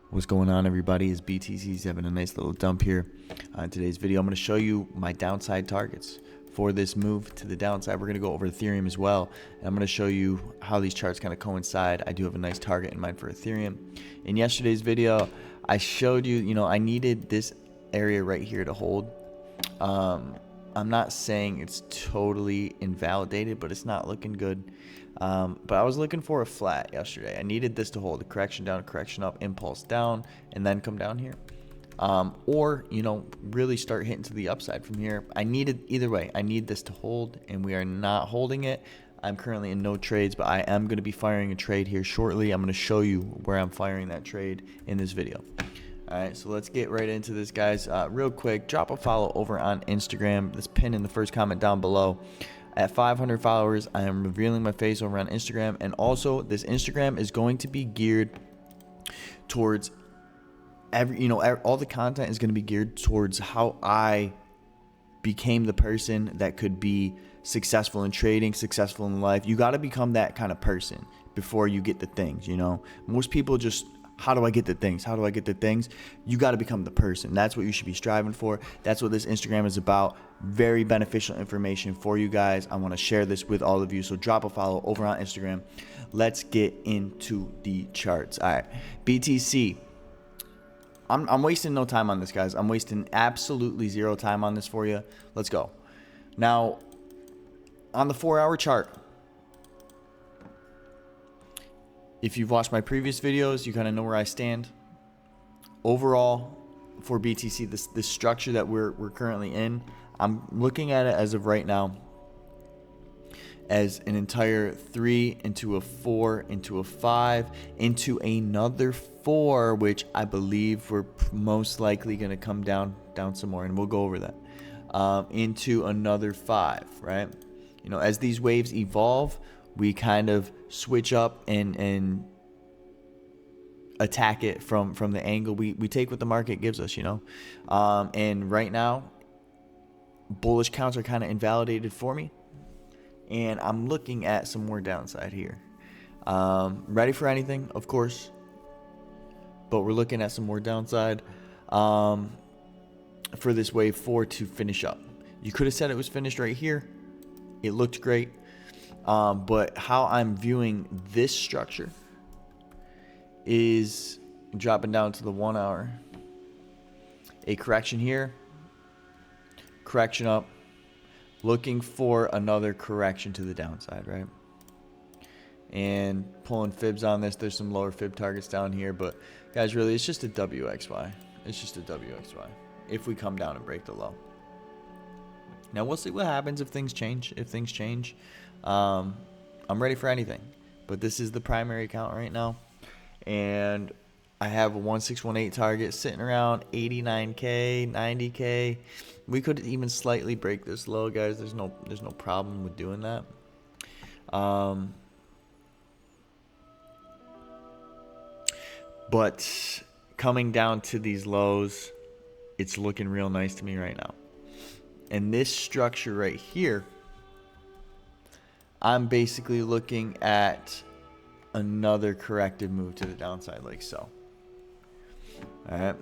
What's going on, everybody? Is BTC's having a nice little dump here. In today's video, I'm going to show you my downside targets for this move to the downside. We're going to go over Ethereum as well, and I'm going to show you how these charts kind of coincide. I do have a nice target in mind for Ethereum. In yesterday's video, I showed you, I needed this area right here to hold. I'm not saying it's totally invalidated, but it's not looking good. But I was looking for a flat yesterday. I needed this to hold a correction down, a correction up, impulse down, and then come down here. Or, really start hitting to the upside from here. Either way, I need this to hold, and we are not holding it. I'm currently in no trades, but I am going to be firing a trade here shortly. I'm going to show you where I'm firing that trade in this video. All right, so let's get right into this, guys. Real quick, drop a follow over on Instagram. This pin in the first comment down below. At 500 followers, I am revealing my face over on Instagram. And also, this Instagram is going to be geared towards all the content is going to be geared towards how I became the person that could be successful in trading, successful in life. You got to become that kind of person before you get the things, Most people just, how do I get the things? How do I get the things? You got to become the person. That's what you should be striving for. That's what this Instagram is about. Very beneficial information for you guys. I want to share this with all of you. So drop a follow over on Instagram. Let's get into the charts. All right. BTC. I'm wasting no time on this, guys. I'm wasting absolutely zero time on this for you. Let's go. Now, on the 4-hour chart, if you've watched my previous videos, you kind of know where I stand. Overall, for BTC, this structure that we're currently in, I'm looking at it as of right now as an entire 3 into a 4 into a 5 into another 4, which I believe we're most likely going to come down some more, and we'll go over that, into another 5, right? As these waves evolve, we kind of switch up and attack it from the angle we take what the market gives us, and right now bullish counts are kind of invalidated for me, and I'm looking at some more downside here. Ready for anything, of course, but we're looking at some more downside for this wave 4 to finish up. You could have said it was finished right here. It looked great. But how I'm viewing this structure is dropping down to the 1 hour. A correction here, correction up, looking for another correction to the downside, right? And pulling fibs on this. There's some lower fib targets down here, but guys, really, it's just a WXY. It's just a WXY if we come down and break the low. Now, we'll see what happens if things change. I'm ready for anything, but this is the primary account right now, and I have a 1618 target sitting around 89k, 90k. We could even slightly break this low, guys. There's no problem with doing that. But coming down to these lows, it's looking real nice to me right now. And this structure right here, I'm basically looking at another corrective move to the downside, like so. All right.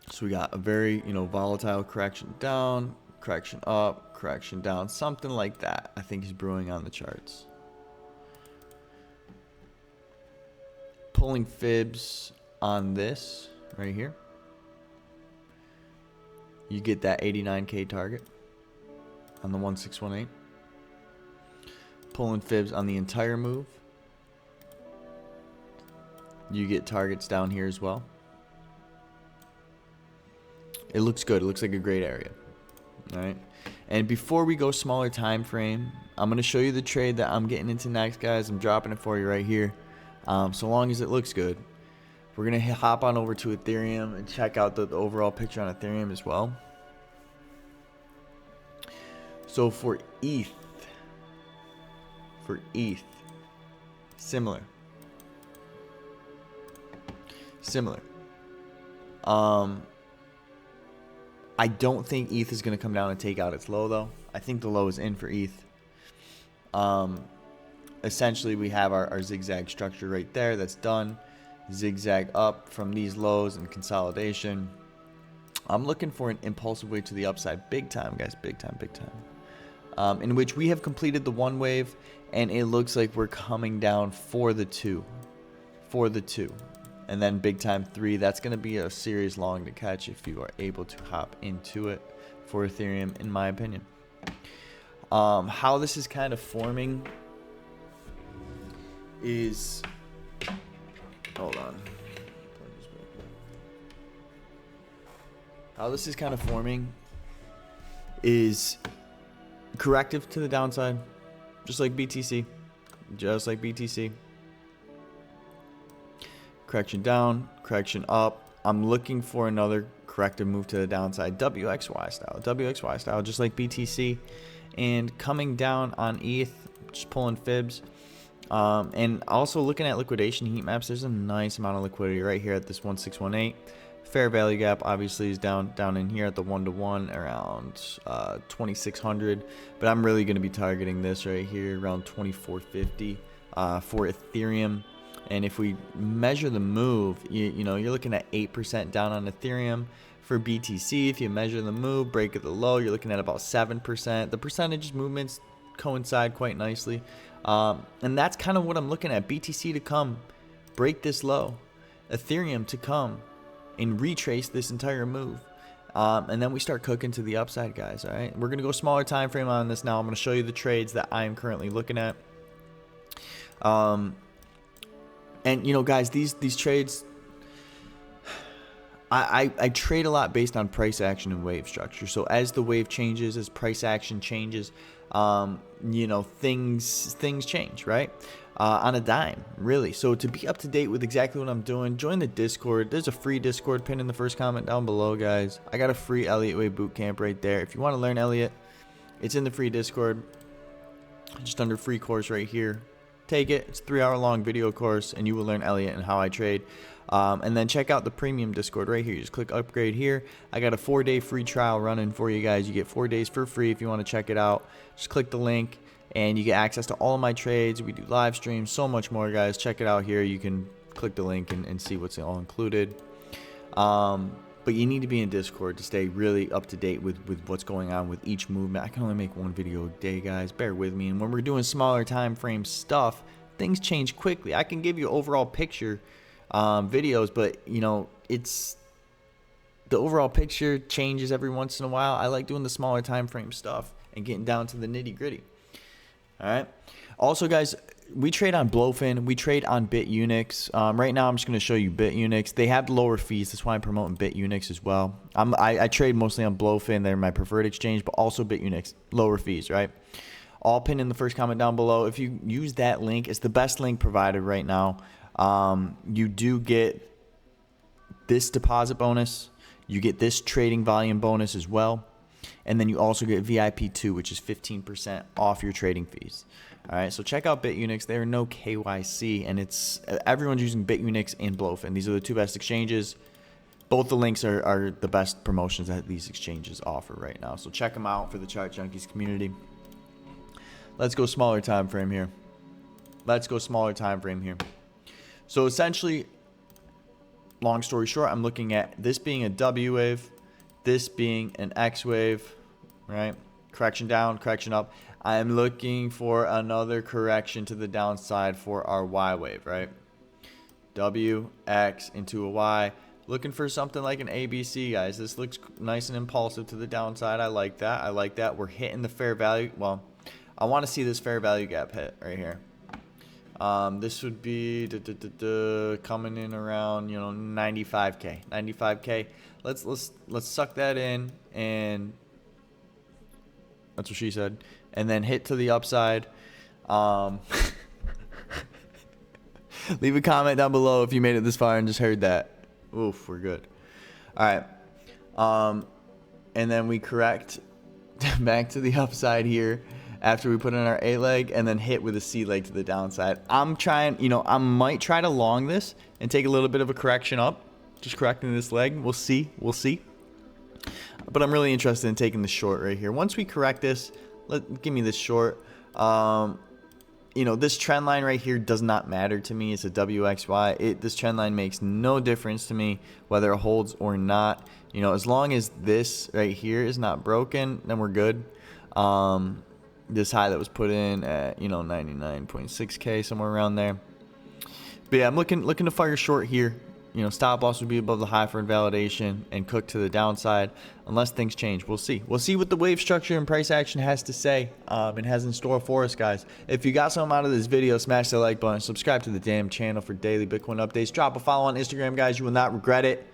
So we got a very, volatile correction down, correction up, correction down, something like that, I think is brewing on the charts. Pulling fibs on this right here. You get that 89k target on the 1618. Pulling fibs on the entire move. You get targets down here as well. It looks good. It looks like a great area. All right. And before we go smaller time frame, I'm going to show you the trade that I'm getting into next, guys. I'm dropping it for you right here. So long as it looks good. We're going to hop on over to Ethereum and check out the overall picture on Ethereum as well. So for ETH, similar. I don't think ETH is going to come down and take out its low, though. I think the low is in for ETH. essentially we have our zigzag structure right there. That's done. Zigzag up from these lows and consolidation. I'm looking for an impulsive wave to the upside. Big time, guys. Big time, big time. In which we have completed the one wave, and it looks like we're coming down for the two. For the two. And then big time 3. That's going to be a serious long to catch if you are able to hop into it for Ethereum, in my opinion. How this is kind of forming is... Hold on. How this is kind of forming is corrective to the downside, just like BTC. Just like BTC. Correction down, correction up. I'm looking for another corrective move to the downside. WXY style. WXY style, just like BTC. And coming down on ETH, just pulling fibs. And also looking at liquidation heat maps, there's a nice amount of liquidity right here at this 1618. Fair value gap obviously is down in here at the 1-to-1 around 2600, but I'm really going to be targeting this right here around 2450 for Ethereum. And if we measure the move, you know, you're looking at 8% down on Ethereum. For BTC, if you measure the move, break at the low, you're looking at about 7%. The percentage movements coincide quite nicely. And that's kind of what I'm looking at. BTC to come, break this low. Ethereum to come and retrace this entire move. And then we start cooking to the upside, guys. All right, we're going to go smaller time frame on this now. I'm going to show you the trades that I am currently looking at. And, you know, guys, these trades, I trade a lot based on price action and wave structure. So as the wave changes, as price action changes, you know, things change, right? On a dime, really. So to be up to date with exactly what I'm doing, join the Discord. There's a free Discord pinned in the first comment down below, guys. I got a free Elliott Way bootcamp right there. If you want to learn Elliott, it's in the free Discord, just under free course right here. Take it. It's a 3-hour-long video course, and you will learn Elliott and how I trade. And then check out the premium Discord right here. You just click upgrade here. I got a 4-day free trial running for you guys. You get 4 days for free if you want to check it out. Just click the link, and you get access to all of my trades. We do live streams, so much more, guys. Check it out here. You can click the link and see what's all included. But you need to be in Discord to stay really up to date with what's going on with each movement. I can only make one video a day, guys. Bear with me. And when we're doing smaller time frame stuff, things change quickly. I can give you overall picture videos, but you know, it's the overall picture changes every once in a while. I like doing the smaller time frame stuff and getting down to the nitty gritty. All right. Also, guys, we trade on Blowfin. We trade on BitUnix. Right now, I'm just going to show you BitUnix. They have lower fees. That's why I'm promoting BitUnix as well. I trade mostly on Blowfin. They're my preferred exchange, but also BitUnix. Lower fees, right? All pinned in the first comment down below. If you use that link, it's the best link provided right now. You do get this deposit bonus. You get this trading volume bonus as well. And then you also get VIP2, which is 15% off your trading fees. All right, so check out BitUnix. There are no KYC, and it's everyone's using BitUnix and Blowfin. These are the two best exchanges. Both the links are the best promotions that these exchanges offer right now. So check them out for the Chart Junkies community. Let's go smaller time frame here. Let's go smaller time frame here. So essentially, long story short, I'm looking at this being a W wave, this being an X wave, right? Correction down, correction up. I am looking for another correction to the downside for our Y wave, right? W, X into a Y. Looking for something like an ABC, guys. This looks nice and impulsive to the downside. I like that. I like that. We're hitting the fair value. Well, I want to see this fair value gap hit right here. This would be coming in around, you know, 95K. 95K. Let's suck that in, and that's what she said. And then hit to the upside. Leave a comment down below if you made it this far and just heard that. Oof, we're good. All right. And then we correct back to the upside here after we put in our A leg, and then hit with a C leg to the downside. I'm trying, you know, I might try to long this and take a little bit of a correction up. Just correcting this leg. We'll see. We'll see. But I'm really interested in taking the short right here. Once we correct this, give me this short. this trend line right here does not matter to me. It's a WXY. This trend line makes no difference to me whether it holds or not. As long as this right here is not broken, then we're good. This high that was put in at 99.6K, somewhere around there. But yeah, I'm looking to fire short here. Stop loss would be above the high for invalidation and cook to the downside unless things change. We'll see. We'll see what the wave structure and price action has to say and has in store for us, guys. If you got something out of this video, smash the like button. Subscribe to the damn channel for daily Bitcoin updates. Drop a follow on Instagram, guys. You will not regret it.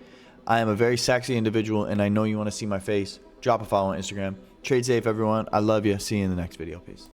I am a very sexy individual, and I know you want to see my face. Drop a follow on Instagram. Trade safe, everyone. I love you. See you in the next video. Peace.